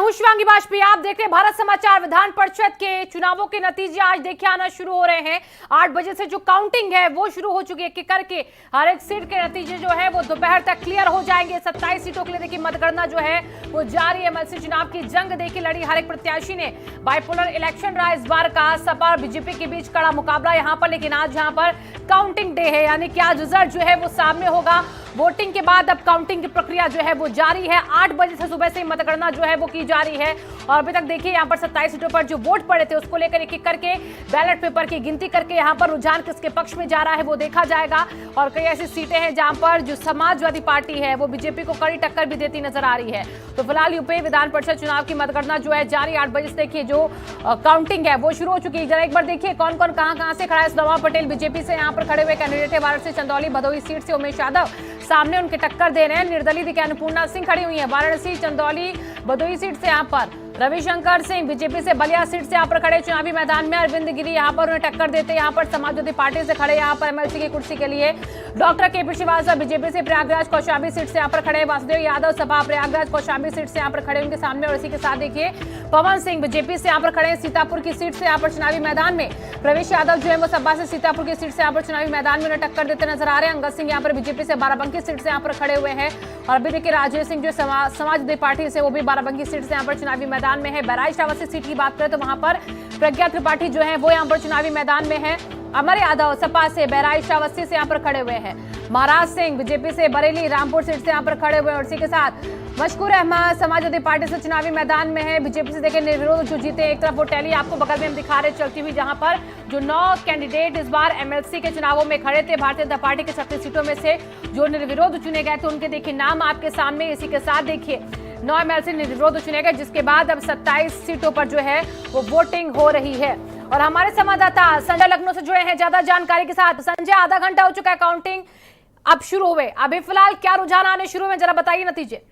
हूं शिवांगी वाजपेयी। आप देख रहे हैं भारत समाचार। विधान परिषद के चुनावों के नतीजे आज देखिए आना शुरू हो रहे हैं। 8 बजे से जो काउंटिंग है वो शुरू हो चुकी है। कि करके हर एक सीट के नतीजे जो है वो दोपहर तक क्लियर हो जाएंगे। 27 सीटों के लिए देखिए मतगणना जो है वो जारी है। एमएलसी चुनाव की जंग देखिए लड़ी हर एक प्रत्याशी ने। बाइपोलर इलेक्शन रहा इस बार का। सपा और बीजेपी के बीच कड़ा मुकाबला यहाँ पर, लेकिन आज यहाँ पर काउंटिंग डे है, यानी कि आज रिजल्ट जो है वो सामने होगा। वोटिंग के बाद अब काउंटिंग की प्रक्रिया जो है वो जारी है। 8 बजे से सुबह से मतगणना जो है वो की जा रही है और अभी तक देखिए यहाँ पर 27 सीटों पर जो वोट पड़े थे उसको लेकर एक एक करके बैलेट पेपर की गिनती करके यहाँ पर रुझान किसके पक्ष में जा रहा है वो देखा जाएगा। और कई ऐसी सीटें हैं जहां पर जो समाजवादी पार्टी है वो बीजेपी को कड़ी टक्कर भी देती नजर आ रही है। तो फिलहाल यूपी विधान परिषद चुनाव की मतगणना जो है जारी। 8 बजे से देखिए जो काउंटिंग है वो शुरू हो चुकी है। जरा एक बार देखिए कौन कौन कहां से खड़ा है। सुदामा पटेल बीजेपी से यहाँ पर खड़े हुए कैंडिडेट है। वाराणसी चंदौली भदोही सीट से उमेश यादव सामने उनके टक्कर दे रहे हैं। निर्दलीय देखिए अन्नपूर्णा सिंह खड़ी हुई है। वाराणसी चंदौली भदोही सीट से यहाँ पर रविशंकर सिंह बीजेपी से बलिया सीट से यहाँ पर खड़े चुनावी मैदान में। अरविंद गिरी यहाँ पर उन्हें टक्कर देते यहाँ पर समाजवादी पार्टी से खड़े यहाँ पर एमएलसी की कुर्सी के लिए। डॉक्टर केपी श्रीवास्तव बीजेपी से प्रयागराज कौशाम्बी सीट से यहाँ पर खड़े। वासुदेव यादव सपा प्रयागराज कौशाम्बी सीट से यहाँ पर खड़े उनके सामने। और इसी के साथ देखिए पवन सिंह बीजेपी से यहाँ पर खड़े सीतापुर की सीट से यहाँ पर चुनावी मैदान में। प्रवेश यादव जो है वो सपा से सीतापुर की सीट से यहाँ पर चुनावी मैदान में उन्हें टक्कर देते नजर आ रहे हैं। अंगद सिंह यहाँ पर बीजेपी से बाराबंकी सीट से यहाँ पर खड़े हुए हैं। और अभी देखिए राजेश सिंह जो समाजवादी पार्टी से वो भी बाराबंकी सीट से यहाँ पर चुनावी मैदान में है। बहराइच श्रावस्ती सीट की बात करें तो वहां पर प्रज्ञा त्रिपाठी जो है वो यहाँ पर चुनावी मैदान में है। अमर यादव सपा से बहराइच श्रावस्ती से यहाँ पर खड़े हुए हैं। महाराज सिंह बीजेपी से बरेली रामपुर सीट से यहाँ पर खड़े हुए हैं। और इसी के साथ मशकूर अहमद समाजवादी पार्टी से चुनावी मैदान में है। बीजेपी से देखिए निर्विरोध जो जीते। एक तरफ वो टैली आपको बगल में हम दिखा रहे चलती हुई, जहां पर जो 9 कैंडिडेट इस बार एमएलसी के चुनावों में खड़े थे भारतीय जनता पार्टी के 36 सीटों में से जो निर्विरोध चुने गए थे उनके देखिए नाम आपके सामने। इसी के साथ देखिए 9 एमएलसी निर्विरोध चुने गए, जिसके बाद अब 27 सीटों पर जो है वो वोटिंग हो रही है। और हमारे संवाददाता संजय लखनऊ से जुड़े हैं ज्यादा जानकारी के साथ। संजय, आधा घंटा हो चुका है, काउंटिंग अब शुरू हुए, अभी फिलहाल क्या रुझान आने शुरू हुए, जरा बताइए नतीजे।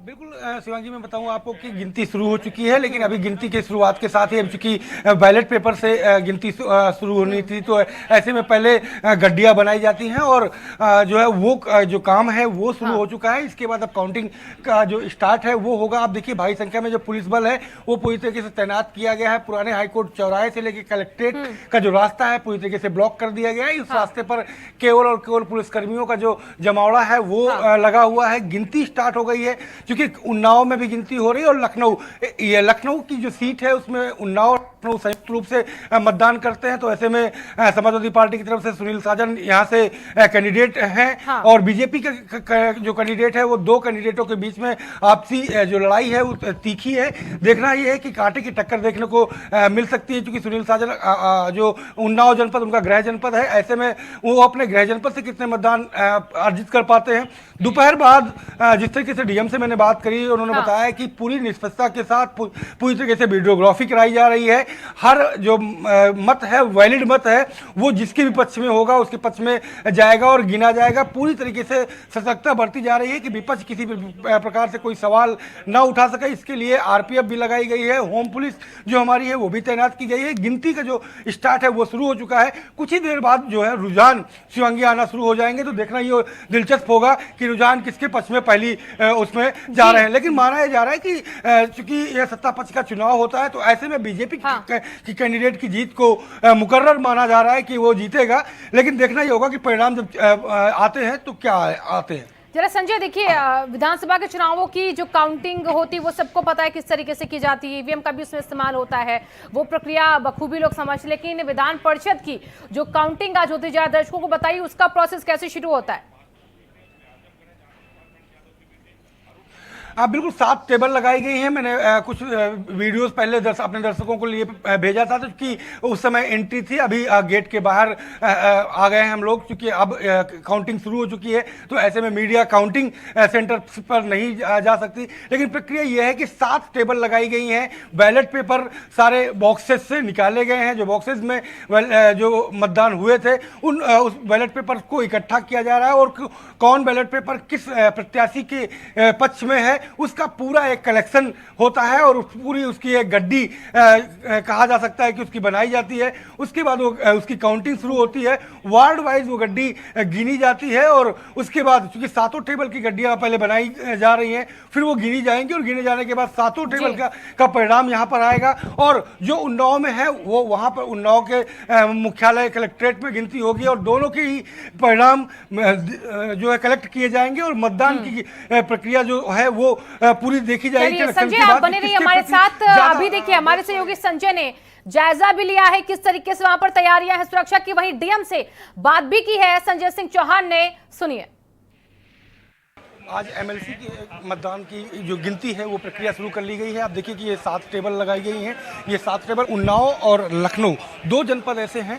बिल्कुल शिवांगी, मैं बताऊं आपको कि गिनती शुरू हो चुकी है, लेकिन अभी गिनती के शुरुआत के साथ ही अब चूंकि बैलेट पेपर से गिनती शुरू होनी थी तो ऐसे में पहले गड्डियां बनाई जाती हैं और जो है वो जो काम है वो शुरू हो चुका है। इसके बाद अब काउंटिंग का जो स्टार्ट है वो होगा। आप देखिए भारी संख्या में जो पुलिस बल है वो पूरी तरीके से तैनात किया गया है। पुराने हाईकोर्ट चौराहे से लेकर कलेक्ट्रेट का जो रास्ता है पूरी तरीके से ब्लॉक कर दिया गया है। इस रास्ते पर केवल और केवल पुलिसकर्मियों का जो जमावड़ा है वो लगा हुआ है। गिनती स्टार्ट हो गई है क्योंकि उन्नाव में भी गिनती हो रही है और लखनऊ की जो सीट है उसमें उन्नाव लखनऊ संयुक्त रूप से मतदान करते हैं। तो ऐसे में समाजवादी पार्टी की तरफ से सुनील साजन यहाँ से कैंडिडेट हैं और बीजेपी का जो कैंडिडेट है वो 2 कैंडिडेटों के बीच में आपसी जो लड़ाई है वो तीखी है। देखना ये है कि कांटे की टक्कर देखने को मिल सकती है, क्योंकि सुनील साजन जो उन्नाव जनपद उनका गृह जनपद है, ऐसे में वो अपने गृह जनपद से कितने मतदान अर्जित कर पाते हैं। दोपहर बाद जिस तरीके से डीएम से मैंने बात करी, उन्होंने बताया कि पूरी निष्पक्षता के साथ पूरी तरीके से वीडियोग्राफी कराई जा रही है। हर जो मत है वैलिड मत है वो जिसके भी पक्ष में होगा उसके पक्ष में जाएगा और गिना जाएगा। पूरी तरीके से सतर्कता बरती जा रही है कि विपक्ष किसी भी प्रकार से कोई सवाल ना उठा सके। इसके लिए आरपीएफ भी लगाई गई है, होम पुलिस जो हमारी है वो भी तैनात की गई है। गिनती का जो स्टार्ट है वो शुरू हो चुका है। कुछ ही देर बाद जो है रुझान शिवांगी आना शुरू हो जाएंगे, तो देखना ये दिलचस्प होगा कि रुझान किसके पक्ष में पहली उसमें जा रहे हैं। लेकिन माना जा रहा है कि चूंकि यह सत्ता पक्ष का चुनाव होता है तो ऐसे में बीजेपी की कैंडिडेट की जीत को मुकर्रर माना जा रहा है कि वो जीतेगा। लेकिन देखना ये होगा कि परिणाम जब आते हैं तो क्या आते हैं। जरा संजय देखिए, विधानसभा के चुनावों की जो काउंटिंग होती है वो सबको पता है किस तरीके से की जाती है। ईवीएम का भी उसमें इस्तेमाल होता है, वो प्रक्रिया बखूबी लोग समझ। लेकिन विधान परिषद की जो काउंटिंग आज होती जाए, दर्शकों को बताइए उसका प्रोसेस कैसे शुरू होता है। बिल्कुल 7 टेबल लगाई गई हैं। मैंने कुछ वीडियोस पहले अपने दर्शकों को लिए भेजा था, तो कि उस समय एंट्री थी। अभी गेट के बाहर आ गए हैं हम लोग, क्योंकि अब काउंटिंग शुरू हो चुकी है तो ऐसे में मीडिया काउंटिंग सेंटर पर नहीं जा सकती। लेकिन प्रक्रिया यह है कि 7 टेबल लगाई गई हैं। बैलेट पेपर सारे बॉक्सेस से निकाले गए हैं। जो बॉक्सेस में जो मतदान हुए थे उस बैलेट पेपर को इकट्ठा किया जा रहा है और कौन बैलेट पेपर किस प्रत्याशी के पक्ष में है उसका पूरा एक कलेक्शन होता है और पूरी उसकी एक गड्डी कहा जा सकता है कि उसकी बनाई जाती है। उसके बाद वो उसकी काउंटिंग शुरू होती है, वार्ड वाइज वो गड्डी गिनी जाती है और उसके बाद चूंकि 7 टेबल की गड्डियां पहले बनाई जा रही हैं, फिर वो गिनी जाएंगी और गिने जाने के बाद 7 टेबल का परिणाम यहाँ पर आएगा और जो उन्नाव में है वो वहाँ पर उन्नाव के मुख्यालय कलेक्ट्रेट में गिनती होगी और दोनों के ही परिणाम जो है कलेक्ट किए जाएंगे और मतदान की प्रक्रिया जो है वो पूरी देखी जाएगी। संजय, आप बने रहिए हमारे साथ। अभी देखिए हमारे सहयोगी संजय ने जायजा भी लिया है किस तरीके से वहां पर तैयारियां हैं सुरक्षा की, वहीं डीएम से बात भी की है संजय सिंह चौहान ने, सुनिए। आज एमएलसी की मतदान की जो गिनती है वो प्रक्रिया शुरू कर ली गई है। आप देखिए कि ये 7 टेबल लगाई गई हैं। ये 7 टेबल उन्नाव और लखनऊ 2 जनपद ऐसे हैं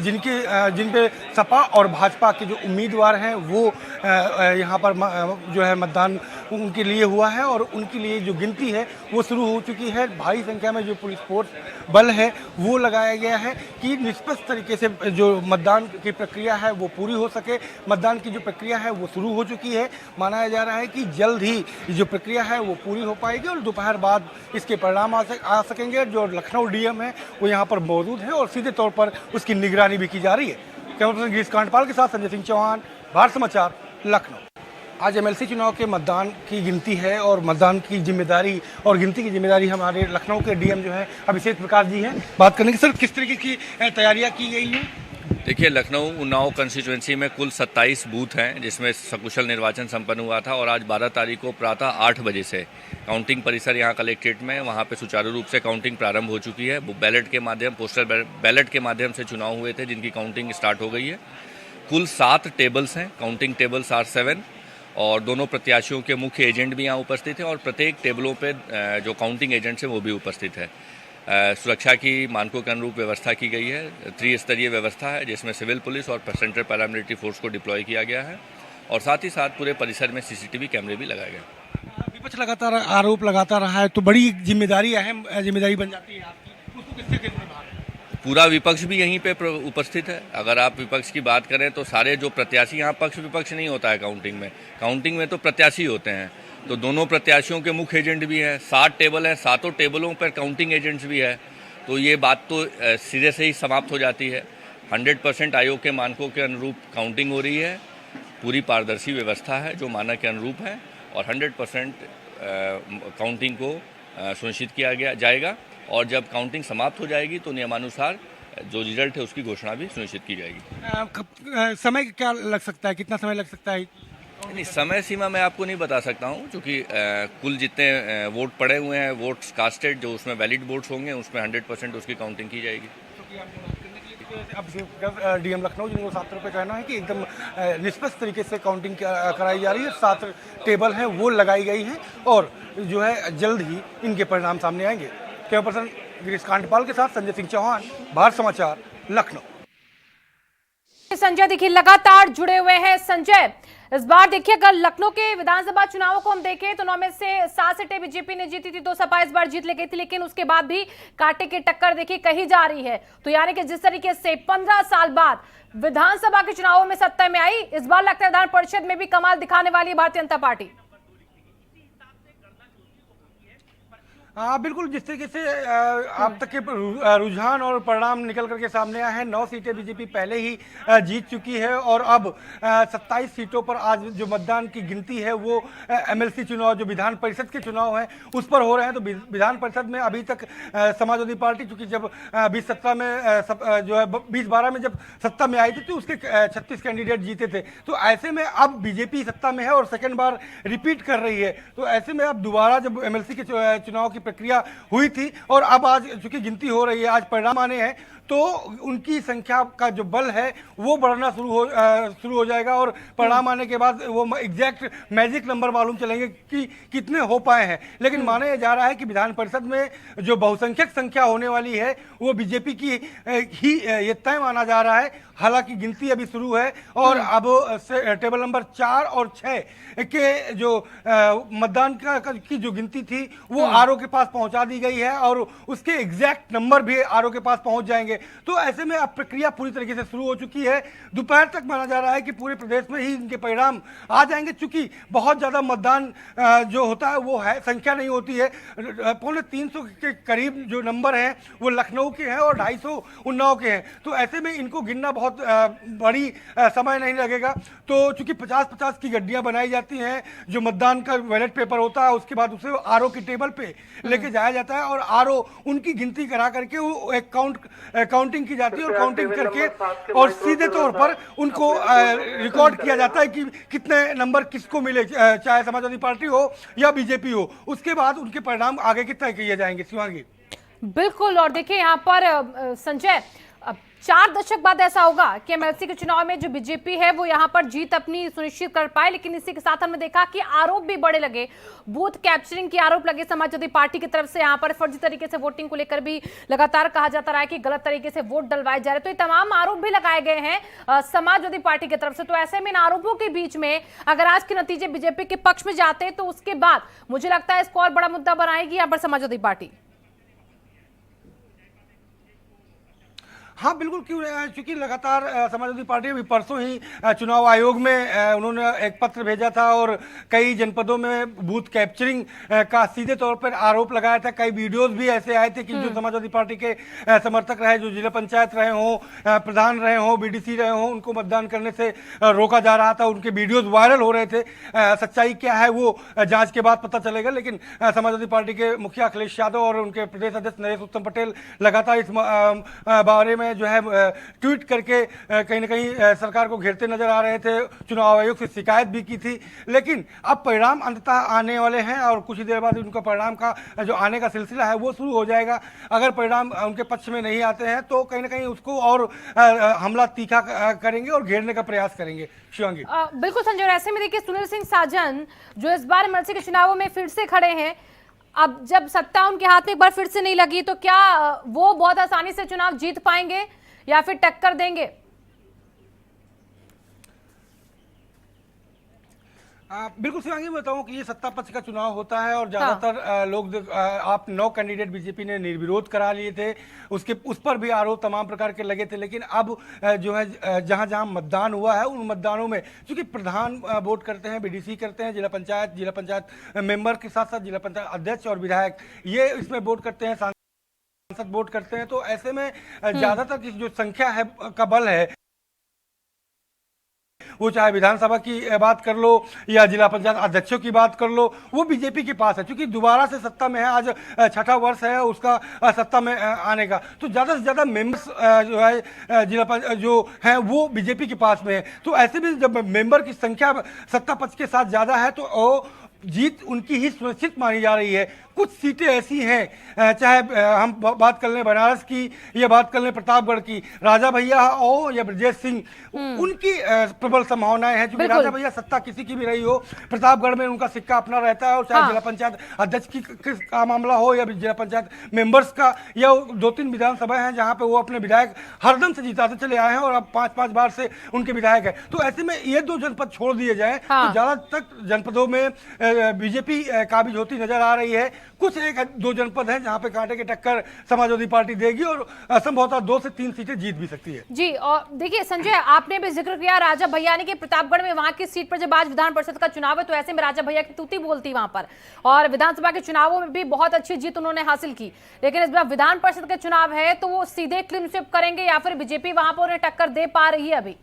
जिन पे सपा और भाजपा के जो उम्मीदवार हैं वो यहाँ पर जो है मतदान उनके लिए हुआ है और उनके लिए जो गिनती है वो शुरू हो चुकी है। भारी संख्या में जो पुलिस फोर्स बल है वो लगाया गया है कि निष्पक्ष तरीके से जो मतदान की प्रक्रिया है वो पूरी हो सके। मतदान की जो प्रक्रिया है वो शुरू हो चुकी है। माना जा रहा है कि जल्द ही जो प्रक्रिया है वो पूरी हो पाएगी और दोपहर बाद इसके परिणाम आ सकेंगे। जो लखनऊ डीएम है वो यहाँ पर मौजूद है और सीधे तौर पर उसकी निगरानी भी की जा रही है। कैमरा पर्सन गिरीश कांडपाल के साथ संजय सिंह चौहान, भारत समाचार, लखनऊ। आज एमएलसी चुनाव के मतदान की गिनती है और मतदान की जिम्मेदारी और गिनती की जिम्मेदारी हमारे लखनऊ के डीएम जो है अभिषेक प्रकाश जी हैं। बात करने की सर किस तरीके की तैयारियां की गई हैं? देखिए, लखनऊ उन्नाव कंस्टिट्यूएंसी में कुल 27 बूथ हैं जिसमें सकुशल निर्वाचन संपन्न हुआ था और आज 12 तारीख को प्रातः 8 बजे से काउंटिंग परिसर यहाँ कलेक्ट्रेट में वहाँ पे सुचारू रूप से काउंटिंग प्रारंभ हो चुकी है। बैलेट के माध्यम पोस्टल बैलेट के माध्यम से चुनाव हुए थे जिनकी काउंटिंग स्टार्ट हो गई है। कुल 7 टेबल्स हैं, काउंटिंग टेबल्स आर 7 और दोनों प्रत्याशियों के मुख्य एजेंट भी यहाँ उपस्थित हैं और प्रत्येक टेबलों पे जो काउंटिंग एजेंट्स हैं वो भी उपस्थित है। सुरक्षा की मानकों के अनुरूप व्यवस्था की गई है। 3 स्तरीय व्यवस्था है जिसमें सिविल पुलिस और सेंट्रल पैरामिलिट्री फोर्स को डिप्लॉय किया गया है और साथ ही साथ पूरे परिसर में सीसीटीवी कैमरे भी लगाए गए। विपक्ष लगातार आरोप लगाता रहा है तो बड़ी जिम्मेदारी, अहम जिम्मेदारी बन जाती है आपकी, उसको किससे कैसे निभाना? पूरा विपक्ष भी यहीं पे उपस्थित है। अगर आप विपक्ष की बात करें तो सारे जो प्रत्याशी, यहाँ पक्ष विपक्ष नहीं होता है काउंटिंग में तो प्रत्याशी होते हैं, तो दोनों प्रत्याशियों के मुख्य एजेंट भी हैं। 7 टेबल हैं, 7 टेबलों पर काउंटिंग एजेंट्स भी है, तो ये बात तो सिरे से ही समाप्त हो जाती है। 100% आयोग के मानकों के अनुरूप काउंटिंग हो रही है, पूरी पारदर्शी व्यवस्था है जो मानक के अनुरूप है और 100% काउंटिंग को सुनिश्चित किया जाएगा और जब काउंटिंग समाप्त हो जाएगी तो नियमानुसार जो रिजल्ट है उसकी घोषणा भी सुनिश्चित की जाएगी। समय क्या लग सकता है, कितना समय लग सकता है? नहीं, समय सीमा मैं आपको नहीं बता सकता हूं क्योंकि कुल जितने वोट पड़े हुए हैं, वोट्स कास्टेड जो उसमें वैलिड वोट्स होंगे उसमें 100% उसकी काउंटिंग की जाएगी। अब डीएम लखनऊ जिनको छात्रों पे कहना है कि एकदम निष्पक्ष तरीके से काउंटिंग कराई जा रही है। 7 टेबल हैं वो लगाई गई हैं और जो है जल्द ही इनके परिणाम सामने आएंगे। कैमरा पर्सन गिरीश कांडपाल के साथ संजय सिंह चौहान, भारत समाचार, लखनऊ। संजय देखिए लगातार जुड़े हुए हैं। संजय, इस बार देखिए अगर लखनऊ के विधानसभा चुनावों को हम देखें तो 9 में से 7 सीटें बीजेपी ने जीती थी, 2 सपा इस बार जीत ले गई थी, लेकिन उसके बाद भी कांटे की टक्कर देखिए कही जा रही है। तो यानी कि जिस तरीके से 15 साल बाद विधानसभा के चुनावों में सत्ता में आई, इस बार लगता है विधान परिषद में भी कमाल दिखाने वाली भारतीय जनता पार्टी। हाँ बिल्कुल, जिस तरीके से आप तक के रुझान और परिणाम निकल करके सामने आए हैं। 9 सीटें बीजेपी पहले ही जीत चुकी है और अब 27 सीटों पर आज जो मतदान की गिनती है वो एमएलसी चुनाव जो विधान परिषद के चुनाव हैं उस पर हो रहे हैं। तो विधान परिषद में अभी तक समाजवादी पार्टी चूंकि जब 2017 में जो है 2012 में जब सत्ता में आई थी तो उसके 36 कैंडिडेट जीते थे। तो ऐसे में अब बीजेपी सत्ता में है और सेकेंड बार रिपीट कर रही है। तो ऐसे में अब दोबारा जब एमएलसी के चुनाव की प्रक्रिया हुई थी और अब आज चूंकि गिनती हो रही है, आज परिणाम आने हैं तो उनकी संख्या का जो बल है वो बढ़ना शुरू हो जाएगा और परिणाम आने के बाद वो एग्जैक्ट मैजिक नंबर मालूम चलेंगे कि कितने हो पाए हैं। लेकिन माना जा रहा है कि विधान परिषद में जो बहुसंख्यक संख्या होने वाली है वो बीजेपी की ही ये तय माना जा रहा है। हालांकि गिनती अभी शुरू है और अब टेबल नंबर 4 और 6 के जो मतदान की जो गिनती थी वो आरओ के पास पहुंचा दी गई है और उसके एग्जैक्ट नंबर भी आरओ के पास पहुंच जाएंगे। तो ऐसे में अब प्रक्रिया पूरी तरीके से शुरू हो चुकी है। दोपहर तक माना जा रहा है कि पूरे प्रदेश में ही इनके परिणाम आ जाएंगे, चूंकि बहुत ज्यादा मतदान जो होता है वो है, संख्या नहीं होती है। 350 के करीब जो नंबर हैं वो लखनऊ के हैं और 250 उन्नाव के हैं। तो ऐसे में इनको गिनना बहुत बड़ी समय नहीं लगेगा। तो चूंकि 50-50 की गड्डियां बनाई जाती हैं, जो मतदान का बैलेट पेपर होता है उसके बाद उसे आरओ की टेबल पे लेके जाया जाता है और आरओ उनकी गिनती करा करके वो एक काउंटिंग की जाती है और काउंटिंग करके और सीधे तौर पर उनको रिकॉर्ड किया जाता है कि कितने नंबर किसको मिले, चाहे समाजवादी पार्टी हो या बीजेपी हो। उसके बाद उनके परिणाम आगे के तय किए जाएंगे। शिवांगी बिल्कुल। और देखिए यहाँ पर संजय, 4 दशक बाद ऐसा होगा कि एमएलसी के चुनाव में जो बीजेपी है वो यहाँ पर जीत अपनी सुनिश्चित कर पाए, लेकिन इसी के साथ हमने देखा कि आरोप भी बड़े लगे, बूथ कैप्चरिंग के आरोप लगे समाजवादी पार्टी की तरफ से। यहाँ पर फर्जी तरीके से वोटिंग को लेकर भी लगातार कहा जाता रहा है कि गलत तरीके से वोट डलवाए जा रहे। तो ये तमाम आरोप भी लगाए गए हैं समाजवादी पार्टी की तरफ से। तो ऐसे में इन आरोपों के बीच में अगर आज के नतीजे बीजेपी के पक्ष में जाते हैं तो उसके बाद मुझे लगता है इसको और बड़ा मुद्दा बनाएगी यहाँ पर समाजवादी पार्टी। हाँ बिल्कुल, क्यों नहीं, चूंकि लगातार समाजवादी पार्टी अभी परसों ही चुनाव आयोग में उन्होंने एक पत्र भेजा था और कई जनपदों में बूथ कैप्चरिंग का सीधे तौर पर आरोप लगाया था। कई वीडियोस भी ऐसे आए थे कि जो समाजवादी पार्टी के समर्थक रहे, जो जिला पंचायत रहे हों, प्रधान रहे हों, बीडीसी रहे हों, उनको मतदान करने से रोका जा रहा था। उनके वीडियोज वायरल हो रहे थे। सच्चाई क्या है वो जाँच के बाद पता चलेगा, लेकिन समाजवादी पार्टी के मुखिया अखिलेश यादव और उनके प्रदेश अध्यक्ष नरेश उत्तम पटेल लगातार इस बारे में जो है ट्वीट करके कहीं ना कहीं सरकार को घेरते नजर आ रहे थे। चुनाव आयोग से शिकायत भी की थी, लेकिन अब परिणाम अंततः आने वाले हैं और कुछ ही देर बाद उनका परिणाम का जो आने का सिलसिला है वो शुरू हो जाएगा। अगर परिणाम उनके पक्ष में नहीं आते हैं तो कहीं ना कहीं उसको और हमला तीखा करेंगे और घेरने का प्रयास करेंगे। शिवांगी बिल्कुल संजय, ऐसे में देखिए सुनील सिंह साजन जो इस बार एमएलसी के चुनावों में फिर से खड़े हैं, अब जब सत्ता उनके हाथ में एक बार फिर से नहीं लगी तो क्या वो बहुत आसानी से चुनाव जीत पाएंगे या फिर टक्कर देंगे? बिल्कुल शिवांगी, बताऊं कि ये सत्ता पक्ष का चुनाव होता है और ज्यादातर लोग आप 9 कैंडिडेट बीजेपी ने निर्विरोध करा लिए थे, उस पर भी आरोप तमाम प्रकार के लगे थे। लेकिन अब जो है जहां जहां मतदान हुआ है उन मतदानों में चूंकि प्रधान वोट करते हैं, बीडीसी करते हैं, जिला पंचायत मेंबर के साथ साथ जिला पंचायत अध्यक्ष और विधायक ये इसमें वोट करते हैं, सांसद वोट करते हैं। तो ऐसे में ज्यादातर की जो संख्या है का बल है वो चाहे विधानसभा की बात कर लो या जिला पंचायत अध्यक्षों की बात कर लो, वो बीजेपी के पास है। क्योंकि दोबारा से सत्ता में है, आज 6ठा वर्ष है उसका सत्ता में आने का, तो ज्यादा से ज्यादा मेंबर्स जो है जिला जो है वो बीजेपी के पास में है। तो ऐसे में जब मेंबर की संख्या सत्ता पक्ष के साथ ज्यादा है तो जीत उनकी ही सुनिश्चित मानी जा रही है। कुछ सीटें ऐसी हैं, चाहे हम बात कर लें बनारस की या बात कर लें प्रतापगढ़ की, राजा भैया हो या ब्रजेश सिंह, उनकी प्रबल संभावनाएं हैं। क्योंकि राजा भैया सत्ता किसी की भी रही हो, प्रतापगढ़ में उनका सिक्का अपना रहता है। और चाहे जिला पंचायत अध्यक्ष का मामला हो या जिला पंचायत मेंबर्स का, या 2-3 विधानसभा हैं जहां पे वो अपने विधायक हरदम से जिताते चले आए हैं और अब 5-5 बार से उनके विधायक है। तो ऐसे में ये 2 जनपद छोड़ दिए जाए तो ज्यादातर जनपदों में बीजेपी काबिज होती नजर आ रही है। कुछ 1-2 जनपद हैं जहां पे कांटे की टक्कर समाजवादी पार्टी देगी और संभवतः 2 से 3 सीटें जीत भी सकती है। जी, और देखिए संजय, आपने भी जिक्र किया राजा भैया ने कि प्रतापगढ़ में वहां की सीट पर जब आज विधान परिषद का चुनाव है तो ऐसे में राजा भैया की तूती बोलती वहां पर, और विधानसभा के चुनावों में भी बहुत अच्छी जीत उन्होंने हासिल की। लेकिन इस बार विधान परिषद के चुनाव है तो वो सीधे क्लीन स्वीप करेंगे या फिर बीजेपी वहां पर उन्हें टक्कर दे पा रही है अभी?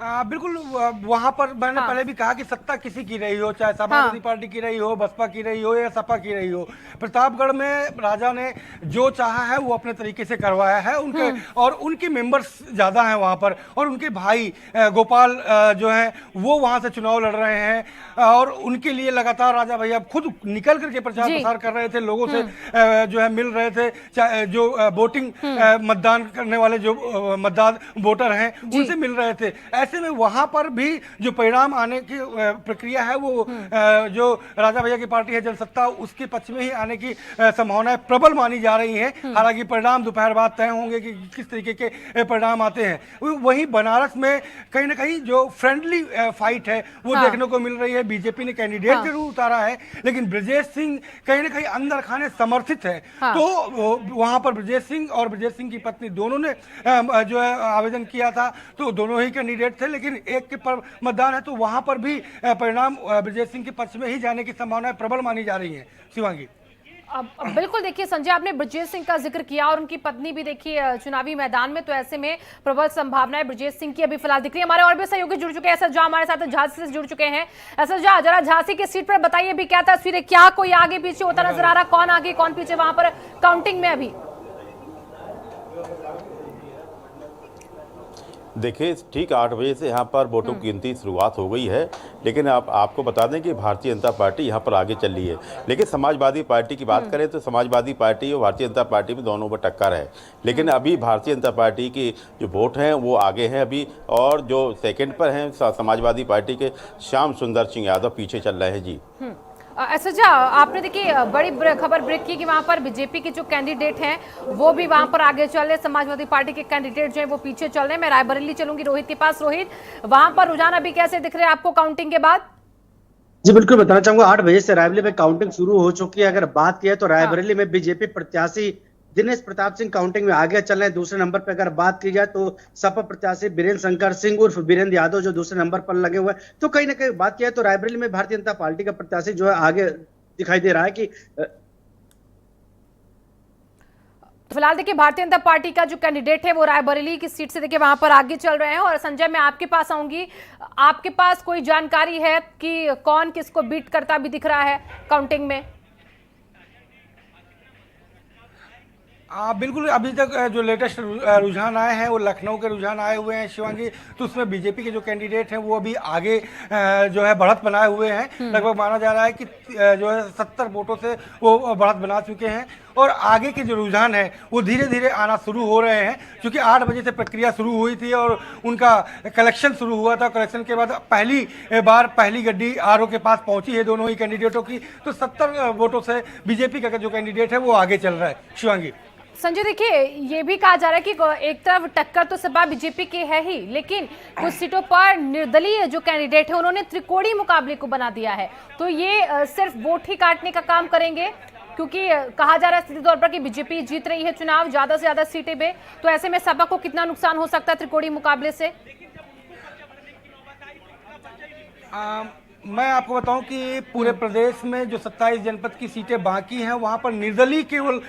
बिल्कुल, वहां पर मैंने पहले भी कहा कि सत्ता किसी की रही हो, चाहे समाजवादी पार्टी की रही हो, बसपा की रही हो या सपा की रही हो, प्रतापगढ़ में राजा ने जो चाहा है वो अपने तरीके से करवाया है। उनके और उनके मेंबर्स ज्यादा हैं वहां पर, और उनके भाई गोपाल जो हैं वो वहां से चुनाव लड़ रहे हैं और उनके लिए लगातार राजा भैया खुद निकल करके प्रचार प्रसार कर रहे थे, लोगों से जो है मिल रहे थे, जो वोटिंग मतदान करने वाले जो मतदान वोटर हैं उनसे मिल रहे थे। ऐसे में वहां पर भी जो परिणाम आने की प्रक्रिया है वो जो राजा भैया की पार्टी है जनसत्ता, उसके पक्ष में ही आने की संभावनाएं प्रबल मानी जा रही हैं। हालांकि परिणाम दोपहर बाद तय होंगे कि किस तरीके के परिणाम आते हैं। वहीं बनारस में कहीं ना कहीं जो फ्रेंडली फाइट है वो देखने को मिल रही है। बीजेपी ने कैंडिडेट जरूर उतारा है, लेकिन ब्रजेश सिंह कहीं ना कहीं अंदर खाने समर्थित है। तो वहां पर ब्रजेश सिंह और ब्रजेश सिंह की पत्नी दोनों ने जो है आवेदन किया था, तो दोनों ही कैंडिडेट थे, लेकिन एक के पर मतदान है, तो वहां पर भी परिणाम ब्रजेश सिंह के पक्ष में ही जाने की संभावनाएं प्रबल मानी जा रही है। शिवांगी, अब बिल्कुल देखिए संजय, आपने ब्रजेश सिंह का जिक्र किया और उनकी पत्नी भी देखिए चुनावी मैदान में, तो ऐसे में प्रबल संभावनाएं ब्रजेश सिंह की अभी फिलहाल दिख रही है। हमारे और भी सहयोगी जुड़ चुके हैं, एसएस हमारे साथ झांसी से जुड़ चुके हैं। एसएस जरा झांसी की सीट पर बताइए भी क्या तस्वीर, क्या कोई आगे पीछे होता नजर आ रहा, कौन आगे कौन पीछे वहां पर काउंटिंग में अभी? देखिए, ठीक 8 बजे से यहाँ पर वोटों की गिनती शुरुआत हो गई है, लेकिन आपको बता दें कि भारतीय जनता पार्टी यहाँ पर आगे चल रही है। लेकिन समाजवादी पार्टी की बात करें तो समाजवादी पार्टी और भारतीय जनता पार्टी में दोनों पर टक्कर है, लेकिन अभी भारतीय जनता पार्टी की जो वोट हैं वो आगे हैं अभी, और जो सेकंड पर हैं समाजवादी पार्टी के श्याम सुंदर सिंह यादव पीछे चल रहे हैं। जी अच्छा, आपने देखिए बड़ी खबर ब्रेक की कि वहां पर बीजेपी के जो कैंडिडेट हैं वो भी वहां पर आगे चल रहे, समाजवादी पार्टी के कैंडिडेट जो है वो पीछे चल रहे हैं। मैं रायबरेली चलूंगी रोहित के पास। रोहित, वहां पर रुझान अभी कैसे दिख रहे हैं आपको काउंटिंग के बाद? जी बिल्कुल, बताना चाहूंगा 8 बजे से रायबरेली में काउंटिंग शुरू हो चुकी है। अगर बात की तो रायबरेली में बीजेपी प्रत्याशी दिनेश प्रताप सिंह काउंटिंग में आगे चल रहे हैं। दूसरे नंबर पर अगर बात की जाए तो सपा प्रत्याशी बीरेंद्र शंकर सिंह उर्फ बीरेंद्र यादव जो दूसरे नंबर पर लगे हुए हैं। तो कहीं ना कहीं बात किया तो रायबरेली में भारतीय जनता पार्टी का प्रत्याशी जो है आगे दिखाई दे रहा है। कि फिलहाल देखिए भारतीय जनता पार्टी का जो कैंडिडेट है वो रायबरेली की सीट से देखिए वहां पर आगे चल रहे हैं। और संजय, मैं आपके पास आऊंगी, आपके पास कोई जानकारी है कि कौन किसको बीट करता भी दिख रहा है काउंटिंग में? बिल्कुल, अभी तक जो लेटेस्ट रुझान आए हैं वो लखनऊ के रुझान आए हुए हैं शिवांगी। तो उसमें बीजेपी के जो कैंडिडेट हैं वो अभी आगे जो है बढ़त बनाए हुए हैं। लगभग माना जा रहा है कि जो है 70 वोटों से वो बढ़त बना चुके हैं। और आगे के जो रुझान है वो धीरे धीरे आना शुरू हो रहे हैं, क्योंकि 8 बजे से प्रक्रिया शुरू हुई थी और उनका कलेक्शन शुरू हुआ था। कलेक्शन के बाद पहली बार पहली गड्डी आरओ के पास पहुंची है दोनों ही कैंडिडेटों की। तो 70 वोटों से बीजेपी का जो कैंडिडेट है वो आगे चल रहा है। शिवांगी, संजय देखिए, ये भी कहा जा रहा है कि एक तरफ टक्कर तो सपा बीजेपी की है ही, लेकिन कुछ सीटों पर निर्दलीय जो कैंडिडेट है उन्होंने त्रिकोणीय मुकाबले को बना दिया है। तो ये सिर्फ वोट ही काटने का काम करेंगे, क्योंकि कहा जा रहा है सीधे तौर पर कि बीजेपी जीत रही है चुनाव ज्यादा से ज्यादा सीटें पे। तो ऐसे में सपा को कितना नुकसान हो सकता है त्रिकोणीय मुकाबले से? मैं आपको बताऊं कि पूरे प्रदेश में जो 27 जनपद की सीटें बाकी हैं वहां पर निर्दलीय केवल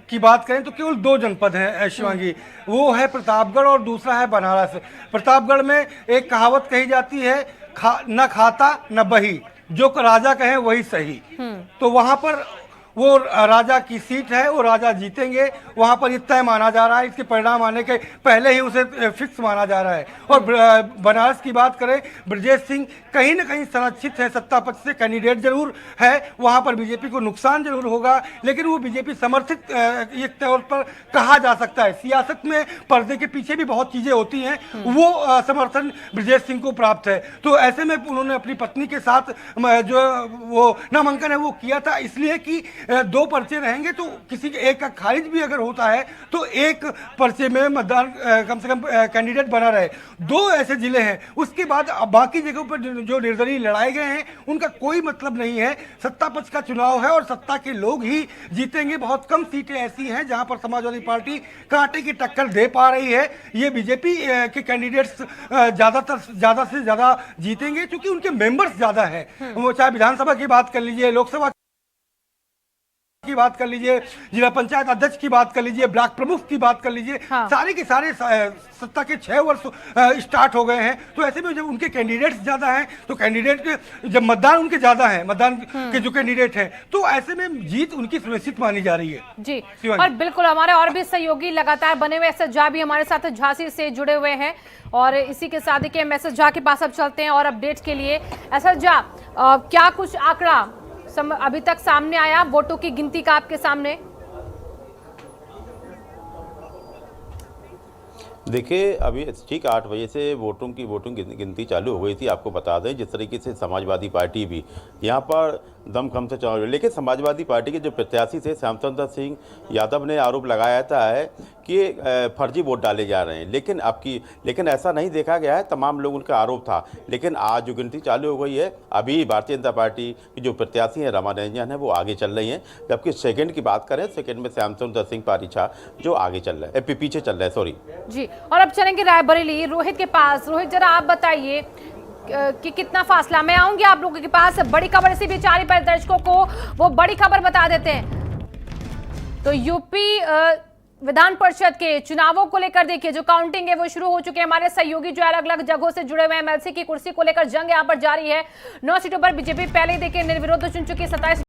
की बात करें तो केवल 2 जनपद हैं शिवांगी। वो है प्रतापगढ़ और दूसरा है बनारस। प्रतापगढ़ में एक कहावत कही जाती है, न खाता न बही, जो राजा कहे वही सही। तो वहां पर वो राजा की सीट है, वो राजा जीतेंगे। वहां पर तय माना जा रहा है, इसके परिणाम आने के पहले ही उसे फिक्स माना जा रहा है। और बनारस की बात करें, ब्रजेश सिंह कहीं ना कहीं संरक्षित है, सत्ता पक्ष से कैंडिडेट जरूर है। वहां पर बीजेपी को नुकसान जरूर होगा, लेकिन वो बीजेपी समर्थित एक तौर पर कहा जा सकता है। सियासत में पर्दे के पीछे भी बहुत चीजें होती हैं, वो समर्थन ब्रजेश सिंह को प्राप्त है। तो ऐसे में उन्होंने अपनी पत्नी के साथ जो वो नामांकन है वो किया था, इसलिए कि 2 पर्चे रहेंगे तो किसी के एक का खारिज भी अगर होता है तो एक पर्चे में मतदान कम से कम कैंडिडेट बना रहे। 2 ऐसे जिले हैं, उसके बाद बाकी जगहों पर जो निर्दलीय लड़ाए गए हैं उनका कोई मतलब नहीं है। सत्ता पक्ष का चुनाव है और सत्ता के लोग ही जीतेंगे। बहुत कम सीटें ऐसी हैं जहां पर समाजवादी पार्टी कांटे की टक्कर दे पा रही है। ये बीजेपी के कैंडिडेट्स ज्यादा से ज्यादा जीतेंगे, क्योंकि उनके मेंबर्स ज्यादा हैं। वो चाहे विधानसभा की बात कर लीजिए, लोकसभा की बात कर लीजिए, जिला पंचायत अध्यक्ष की बात कर लीजिए, ब्लॉक प्रमुख की बात कर लीजिए, सारे के सारे सत्ता के 6 वर्ष स्टार्ट हो गए हैं। तो ऐसे में जब उनके कैंडिडेट्स ज्यादा हैं तो कैंडिडेट जब मतदान उनके ज्यादा है, मतदान के जो कैंडिडेट हैं, तो ऐसे में जीत उनकी सुनिश्चित मानी जा रही है। जी, और बिल्कुल हमारे और भी सहयोगी लगातार बने हुए, एसएस झा भी हमारे साथ झांसी से जुड़े हुए हैं। और इसी के साथ देखिए एसएस झा के पास अब चलते हैं और अपडेट के लिए। एसएस झा, क्या कुछ आंकड़ा अभी तक सामने आया वोटों की गिनती का आपके सामने? देखिए अभी ठीक 8 बजे से वोटिंग गिनती चालू हो गई थी। आपको बता दें जिस तरीके से समाजवादी पार्टी भी यहाँ पर दमखम से चुनाव, लेकिन समाजवादी पार्टी के जो प्रत्याशी थे श्याम सुंदर सिंह यादव ने आरोप लगाया था है कि फर्जी वोट डाले जा रहे हैं, लेकिन ऐसा नहीं देखा गया है। तमाम लोग उनका आरोप था, लेकिन आज जो गिनती चालू हो गई है अभी भारतीय जनता पार्टी की जो प्रत्याशी हैं रमा रंजन है वो आगे चल रही हैं, जबकि सेकंड की बात करें सेकंड में श्याम सुंदर सिंह पारीछा जो आगे चल रहा है, पीछे चल रहा है, सॉरी जी। और अब चलेंगे रायबरेली रोहित के पास। रोहित, जरा आप बताइए कि कितना फासला। मैं आऊंगी आप लोगों के पास। बड़ी खबर इसी बेचारी पर दर्शकों को वो बड़ी खबर बता देते हैं। तो यूपी विधान परिषद के चुनावों को लेकर देखिए जो काउंटिंग है वो शुरू हो चुके हैं। हमारे सहयोगी जो अलग अलग जगहों से जुड़े हुए हैं, एमएलसी की कुर्सी को लेकर जंग यहां पर जारी है। 9 सीटों पर बीजेपी पहले ही देखिए निर्विरोध चुन चुकी है। 27